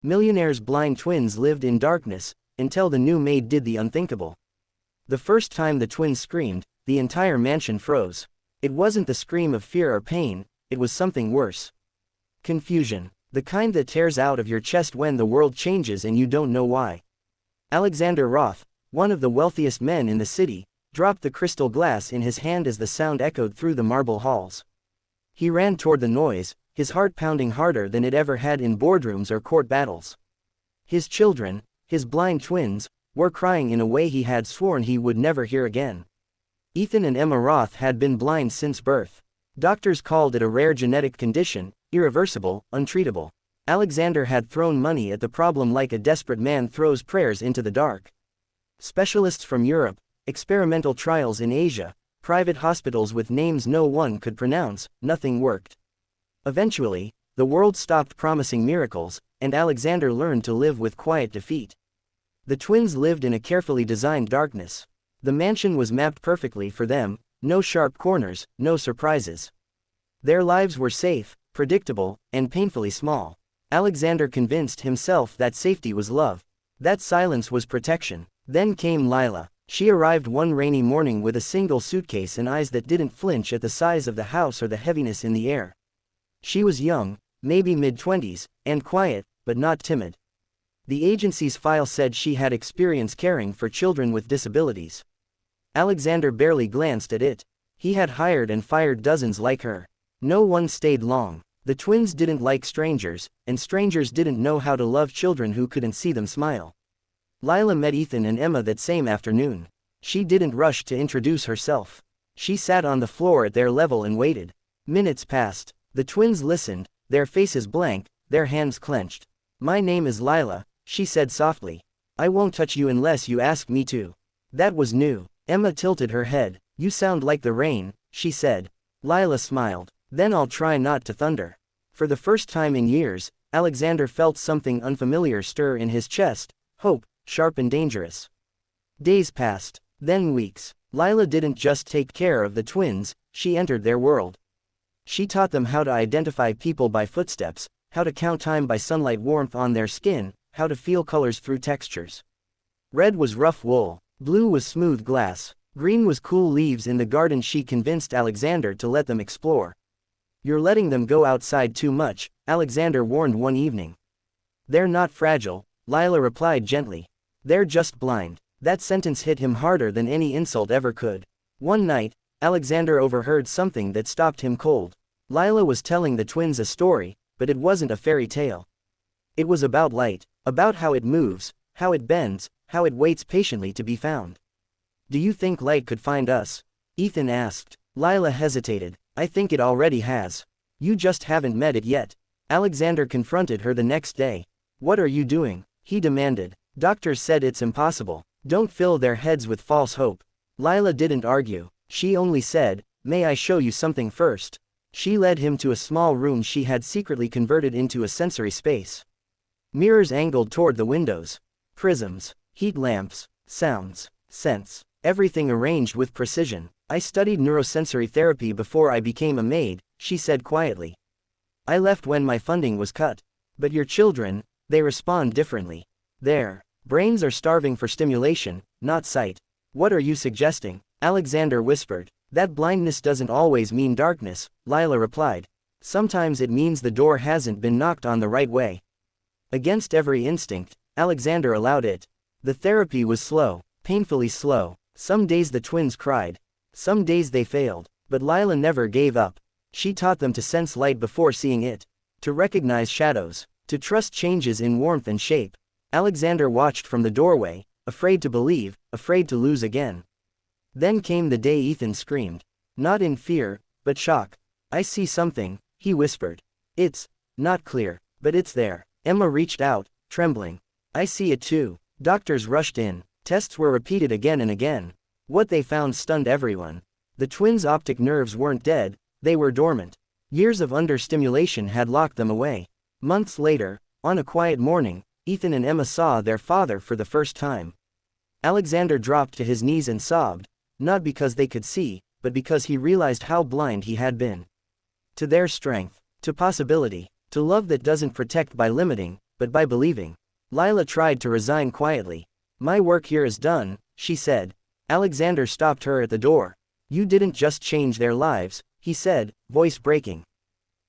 Millionaire's blind twins lived in darkness, until the new maid did the unthinkable. The first time the twins screamed, the entire mansion froze. It wasn't the scream of fear or pain, it was something worse. Confusion. The kind that tears out of your chest when the world changes and you don't know why. Alexander Roth, one of the wealthiest men in the city, dropped the crystal glass in his hand as the sound echoed through the marble halls. He ran toward the noise, his heart pounding harder than it ever had in boardrooms or court battles. His children, his blind twins, were crying in a way he had sworn he would never hear again. Ethan and Emma Roth had been blind since birth. Doctors called it a rare genetic condition, irreversible, untreatable. Alexander had thrown money at the problem like a desperate man throws prayers into the dark. Specialists from Europe, experimental trials in Asia, private hospitals with names no one could pronounce, nothing worked. Eventually, the world stopped promising miracles, and Alexander learned to live with quiet defeat. The twins lived in a carefully designed darkness. The mansion was mapped perfectly for them, no sharp corners, no surprises. Their lives were safe, predictable, and painfully small. Alexander convinced himself that safety was love. That silence was protection. Then came Lila. She arrived one rainy morning with a single suitcase and eyes that didn't flinch at the size of the house or the heaviness in the air. She was young, maybe mid-20s, and quiet, but not timid. The agency's file said she had experience caring for children with disabilities. Alexander barely glanced at it. He had hired and fired dozens like her. No one stayed long. The twins didn't like strangers, and strangers didn't know how to love children who couldn't see them smile. Lila met Ethan and Emma that same afternoon. She didn't rush to introduce herself. She sat on the floor at their level and waited. Minutes passed. The twins listened, their faces blank, their hands clenched. "My name is Lila," she said softly. "I won't touch you unless you ask me to." That was new. Emma tilted her head. "You sound like the rain," she said. Lila smiled. "Then I'll try not to thunder." For the first time in years, Alexander felt something unfamiliar stir in his chest, hope, sharp and dangerous. Days passed, then weeks. Lila didn't just take care of the twins, she entered their world. She taught them how to identify people by footsteps, how to count time by sunlight warmth on their skin, how to feel colors through textures. Red was rough wool, blue was smooth glass, green was cool leaves in the garden. She convinced Alexander to let them explore. "You're letting them go outside too much," Alexander warned one evening. "They're not fragile," Lila replied gently. "They're just blind." That sentence hit him harder than any insult ever could. One night, Alexander overheard something that stopped him cold. Lila was telling the twins a story, but it wasn't a fairy tale. It was about light, about how it moves, how it bends, how it waits patiently to be found. "Do you think light could find us?" Ethan asked. Lila hesitated. "I think it already has. You just haven't met it yet." Alexander confronted her the next day. "What are you doing?" he demanded. "Doctors said it's impossible. Don't fill their heads with false hope." Lila didn't argue. She only said, "May I show you something first?" She led him to a small room she had secretly converted into a sensory space. Mirrors angled toward the windows. Prisms, heat lamps, sounds, scents, everything arranged with precision. "I studied neurosensory therapy before I became a maid," she said quietly. "I left when my funding was cut. But your children, they respond differently. Their brains are starving for stimulation, not sight." "What are you suggesting?" Alexander whispered. "That blindness doesn't always mean darkness," Lila replied. "Sometimes it means the door hasn't been knocked on the right way." Against every instinct, Alexander allowed it. The therapy was slow, painfully slow. Some days the twins cried. Some days they failed. But Lila never gave up. She taught them to sense light before seeing it, to recognize shadows, to trust changes in warmth and shape. Alexander watched from the doorway, afraid to believe, afraid to lose again. Then came the day Ethan screamed. Not in fear, but shock. "I see something," he whispered. "It's not clear, but it's there." Emma reached out, trembling. "I see it too." Doctors rushed in. Tests were repeated again and again. What they found stunned everyone. The twins' optic nerves weren't dead, they were dormant. Years of understimulation had locked them away. Months later, on a quiet morning, Ethan and Emma saw their father for the first time. Alexander dropped to his knees and sobbed, not because they could see, but because he realized how blind he had been. To their strength, to possibility, to love that doesn't protect by limiting, but by believing. Lila tried to resign quietly. My work here is done, she said. Alexander stopped her at the door. You didn't just change their lives, he said, voice breaking.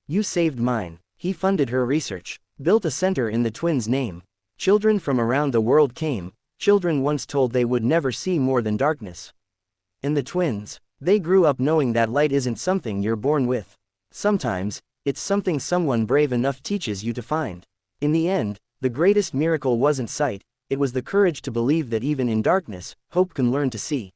You saved mine. He funded her research, built a center in the twins' name. Children from around the world came, children once told they would never see more than darkness. And the twins, they grew up knowing that light isn't something you're born with. Sometimes, it's something someone brave enough teaches you to find. In the end, the greatest miracle wasn't sight, it was the courage to believe that even in darkness, hope can learn to see.